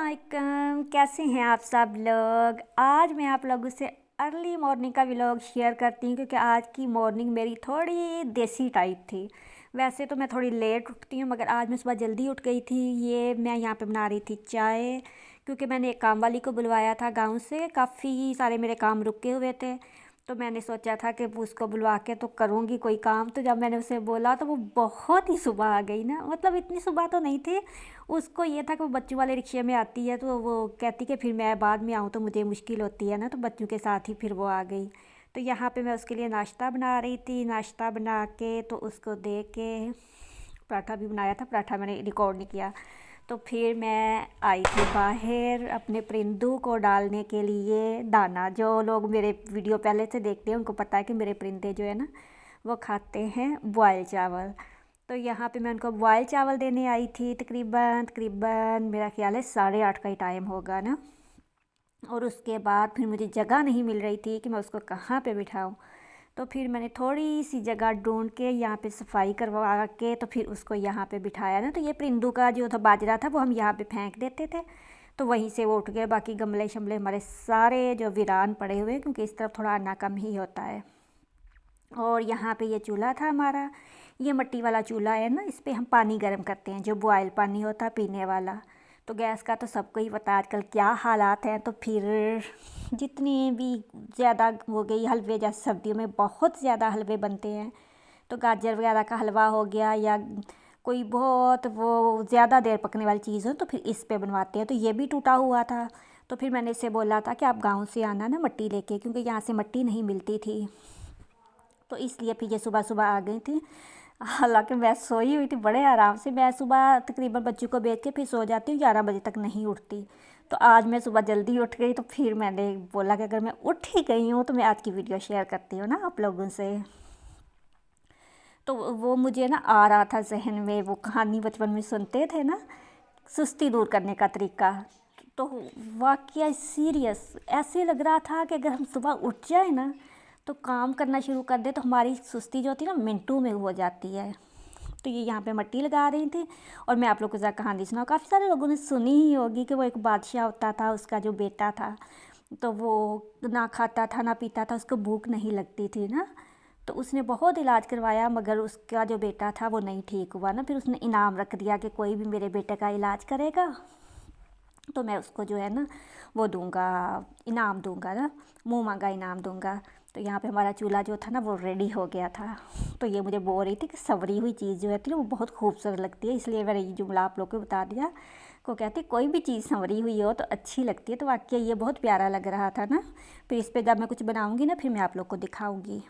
अस्सलाम, कैसे हैं आप सब लोग। आज मैं आप लोगों से अर्ली मॉर्निंग का व्लॉग शेयर करती हूँ क्योंकि आज की मॉर्निंग मेरी थोड़ी देसी टाइप थी। वैसे तो मैं थोड़ी लेट उठती हूँ मगर आज मैं सुबह जल्दी उठ गई थी। ये मैं यहाँ पे बना रही थी चाय, क्योंकि मैंने एक काम वाली को बुलवाया था गांव से। काफ़ी सारे मेरे काम रुके हुए थे तो मैंने सोचा था कि वो उसको बुलवा के तो करूँगी कोई काम। तो जब मैंने उसे बोला तो वो बहुत ही सुबह आ गई ना, मतलब इतनी सुबह तो नहीं थी। उसको ये था कि वो बच्चों वाले रिक्शे में आती है तो वो कहती कि फिर मैं बाद में आऊँ तो मुझे मुश्किल होती है ना, तो बच्चों के साथ ही फिर वो आ गई। तो यहाँ पे मैं उसके लिए नाश्ता बना रही थी। नाश्ता बना के तो उसको दे के पराठा भी बनाया था, पराठा मैंने रिकॉर्ड नहीं किया। तो फिर मैं आई थी बाहर अपने परिंदों को डालने के लिए दाना। जो लोग मेरे वीडियो पहले से देखते हैं उनको पता है कि मेरे परिंदे जो है ना वो खाते हैं बॉयल चावल। तो यहाँ पे मैं उनको बॉयल चावल देने आई थी। तकरीबन तकरीबन मेरा ख्याल है 8:30 का ही टाइम होगा ना। और उसके बाद फिर मुझे जगह नहीं मिल रही थी कि मैं उसको कहाँ पे बिठाऊँ। तो फिर मैंने थोड़ी सी जगह ढूंढ के यहाँ पे सफाई करवा के तो फिर उसको यहाँ पे बिठाया ना। तो ये परिंदों का जो था बाजरा था वो हम यहाँ पे फेंक देते थे, तो वहीं से वो उठ गए। बाकी गमले शमले हमारे सारे जो वीरान पड़े हुए हैं क्योंकि इस तरफ थोड़ा आना कम ही होता है। और यहाँ पे ये चूल्हा था हमारा, ये मिट्टी वाला चूल्हा है ना, इस पे हम पानी गर्म करते हैं जो बॉयल पानी होता है पीने वाला। तो गैस का तो सबको ही पता आजकल क्या हालात हैं। तो फिर जितनी भी ज़्यादा हो गई हलवे, जैसे सर्दियों में बहुत ज़्यादा हलवे बनते हैं, तो गाजर वगैरह का हलवा हो गया या कोई बहुत वो ज़्यादा देर पकने वाली चीज़ हो तो फिर इस पे बनवाते हैं। तो ये भी टूटा हुआ था। तो फिर मैंने इसे बोला था कि आप गांव से आना ना मिट्टी लेके, क्योंकि यहाँ से मिट्टी नहीं मिलती थी। तो इसलिए फिर ये सुबह सुबह आ गई थी। हालांकि मैं सोई हुई थी बड़े आराम से। मैं सुबह तकरीबन बच्चों को भेज के फिर सो जाती हूँ, 11 बजे तक नहीं उठती। तो आज मैं सुबह जल्दी उठ गई तो फिर मैंने बोला कि अगर मैं उठ ही गई हूँ तो मैं आज की वीडियो शेयर करती हूँ ना आप लोगों से। तो वो मुझे ना आ रहा था जहन में, वो कहानी बचपन में सुनते थे ना, सुस्ती दूर करने का तरीका। तो वाकया सीरियस ऐसे लग रहा था कि अगर हम सुबह उठ जाए ना तो काम करना शुरू कर दे तो हमारी सुस्ती जो होती है ना मिनटों में हो जाती है। तो ये यहाँ पे मिट्टी लगा रही थी और मैं आप लोगों को कहानी सुनाऊँ। काफ़ी सारे लोगों ने सुनी ही होगी कि वो एक बादशाह होता था, उसका जो बेटा था तो वो ना खाता था ना पीता था, उसको भूख नहीं लगती थी ना। तो उसने बहुत इलाज करवाया मगर उसका जो बेटा था वो नहीं ठीक हुआ ना। फिर उसने इनाम रख दिया कि कोई भी मेरे बेटे का इलाज करेगा तो मैं उसको जो है ना वो दूंगा, इनाम दूंगा ना, मुँह मांगा इनाम दूंगा। तो यहाँ पे हमारा चूल्हा जो था ना वो रेडी हो गया था। तो ये मुझे बोल रही थी कि सवरी हुई चीज़ जो होती है वो बहुत खूबसूरत लगती है, इसलिए मैंने ये जुमला आप लोग को बता दिया। को कहती कोई भी चीज़ संवरी हुई हो तो अच्छी लगती है। तो वाकई ये बहुत प्यारा लग रहा था ना। फिर इस पर जब मैं कुछ बनाऊँगी ना फिर मैं आप लोग को दिखाऊँगी।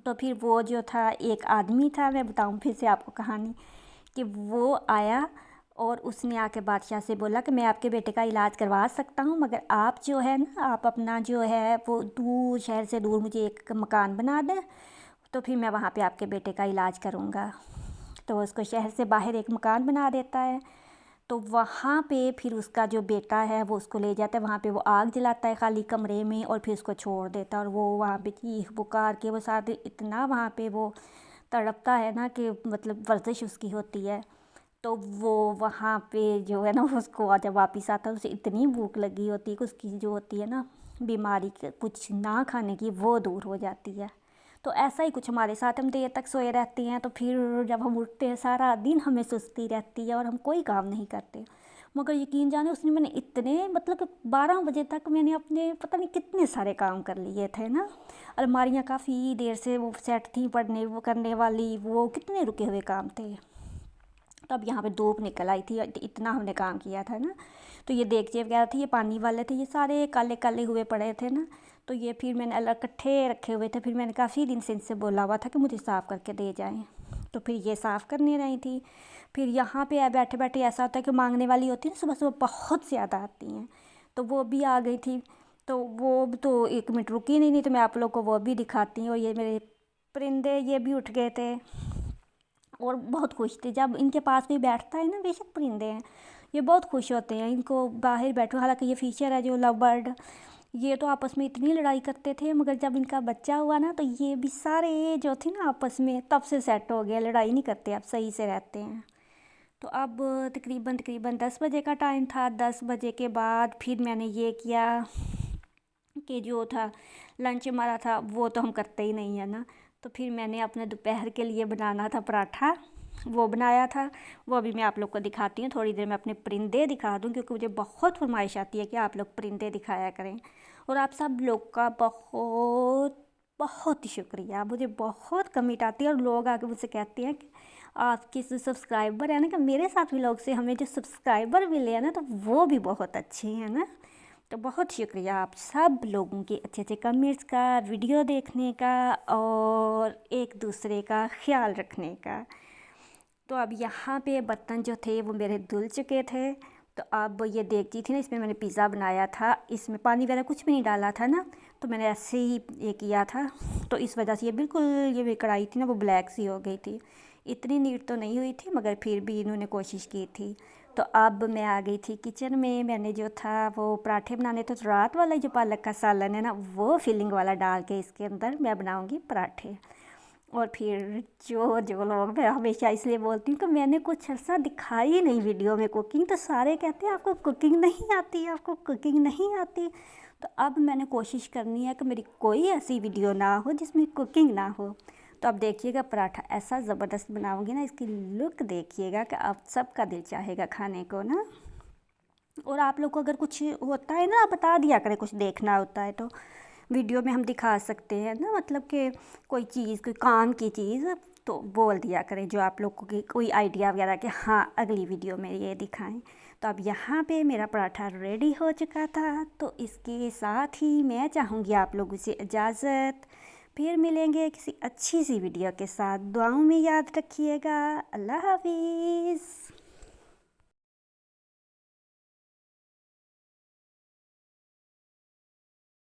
तो फिर वो जो था एक आदमी था, मैं बताऊँ फिर से आपको कहानी, कि वो आया और उसने आके बादशाह से बोला कि मैं आपके बेटे का इलाज करवा सकता हूँ मगर आप जो है ना आप अपना जो है वो दूर शहर से दूर मुझे एक मकान बना दें तो फिर मैं वहाँ पे आपके बेटे का इलाज करूँगा। तो उसको शहर से बाहर एक मकान बना देता है। तो वहाँ पे फिर उसका जो बेटा है वो उसको ले जाता है, वहाँ पे वो आग जलाता है खाली कमरे में और फिर उसको छोड़ देता है। और वो वहाँ पे चीख पुकार के वो साथ इतना वहाँ पे वो तड़पता है ना कि मतलब वर्जिश उसकी होती है। तो वो वहाँ पे जो है ना उसको जब वापस आता है उसे इतनी भूख लगी होती है कि उसकी जो होती है ना बीमारी कुछ ना खाने की वो दूर हो जाती है। तो ऐसा ही कुछ हमारे साथ, हम देर तक सोए रहते हैं तो फिर जब हम उठते हैं सारा दिन हमें सुस्ती रहती है और हम कोई काम नहीं करते। मगर यकीन जाने उसने मैंने इतने मतलब 12 बजे तक मैंने अपने पता नहीं कितने सारे काम कर लिए थे ना। अलमारियाँ काफ़ी देर से वो सेट थी पढ़ने वो करने वाली, वो कितने रुके हुए काम थे। तो अब यहाँ पे धूप निकल आई थी, इतना हमने काम किया था ना। तो ये देगचे वगैरह थे, ये पानी वाले थे, ये सारे काले काले हुए पड़े थे ना। तो ये फिर मैंने अलग इकट्ठे रखे हुए थे। फिर मैंने काफ़ी दिन से इनसे बोला हुआ था कि मुझे साफ़ करके दे जाएं। तो फिर ये साफ़ करने रही थी। फिर यहाँ पे बैठे बैठे ऐसा होता है कि मांगने वाली होती है ना सुबह सुबह बहुत ज़्यादा आती हैं। तो वो भी आ गई थी। तो वो तो 1 मिनट रुकी नहीं तो मैं आप लोग को वो भी दिखाती हूँ। और ये मेरे परिंदे ये भी उठ गए थे और बहुत खुश थे जब इनके पास कोई बैठता है ना। बेशक परिंदे हैं, ये बहुत खुश होते हैं इनको बाहर बैठो। हालांकि ये फीचर है जो लव बर्ड, ये तो आपस में इतनी लड़ाई करते थे मगर जब इनका बच्चा हुआ ना तो ये भी सारे जो थे ना आपस में तब से सेट हो गया, लड़ाई नहीं करते, अब सही से रहते हैं। तो अब तकरीबन 10 बजे का टाइम था। 10 बजे के बाद फिर मैंने ये किया कि जो था लंच हमारा था वो तो हम करते ही नहीं है ना, तो फिर मैंने अपने दोपहर के लिए बनाना था पराठा, वो बनाया था। वो अभी मैं आप लोग को दिखाती हूँ। थोड़ी देर में अपने परिंदे दिखा दूँ क्योंकि मुझे बहुत फरमाइश आती है कि आप लोग परिंदे दिखाया करें। और आप सब लोग का बहुत बहुत ही शुक्रिया। मुझे बहुत कमेंट आती है और लोग आके मुझसे कहते हैं कि आपके जो सब्सक्राइबर है ना, कि मेरे साथ भी लोग से हमें जो सब्सक्राइबर मिले हैं ना, तो वो भी बहुत अच्छे हैं ना। तो बहुत शुक्रिया आप सब लोगों के अच्छे अच्छे कमेंट्स का, वीडियो देखने का और एक दूसरे का ख्याल रखने का। तो अब यहाँ पे बर्तन जो थे वो मेरे धुल चुके थे। तो अब ये देगची थी ना, इसमें मैंने पिज़्ज़ा बनाया था। इसमें पानी वगैरह कुछ भी नहीं डाला था ना, तो मैंने ऐसे ही ये किया था। तो इस वजह से ये बिल्कुल, ये कढ़ाई थी ना वो ब्लैक सी हो गई थी। इतनी नीट तो नहीं हुई थी मगर फिर भी इन्होंने कोशिश की थी। तो अब मैं आ गई थी किचन में। मैंने जो था वो पराठे बनाने थे, तो रात वाला जो पालक का सालन है ना, वो फिलिंग वाला डाल के इसके अंदर मैं बनाऊँगी पराठे। और फिर जो जो लोग, मैं हमेशा इसलिए बोलती हूँ कि मैंने कुछ ऐसा दिखाई नहीं वीडियो में कुकिंग, तो सारे कहते हैं आपको कुकिंग नहीं आती, आपको कुकिंग नहीं आती। तो अब मैंने कोशिश करनी है कि मेरी कोई ऐसी वीडियो ना हो जिसमें कुकिंग ना हो। तो अब देखिएगा पराठा ऐसा ज़बरदस्त बनाऊँगी ना, इसकी लुक देखिएगा कि आप सबका दिल चाहेगा खाने को ना। और आप लोग को अगर कुछ होता है ना, आप बता दिया करें, कुछ देखना होता है तो वीडियो में हम दिखा सकते हैं ना, मतलब कि कोई चीज़, कोई काम की चीज़, तो बोल दिया करें जो आप लोग को कि कोई आइडिया वगैरह कि हाँ अगली वीडियो में ये दिखाएं। तो अब यहाँ पे मेरा पराठा रेडी हो चुका था। तो इसके साथ ही मैं चाहूँगी आप लोगों से इजाज़त। फिर मिलेंगे किसी अच्छी सी वीडियो के साथ। दुआओं में याद रखिएगा। अल्लाह हाफिज़।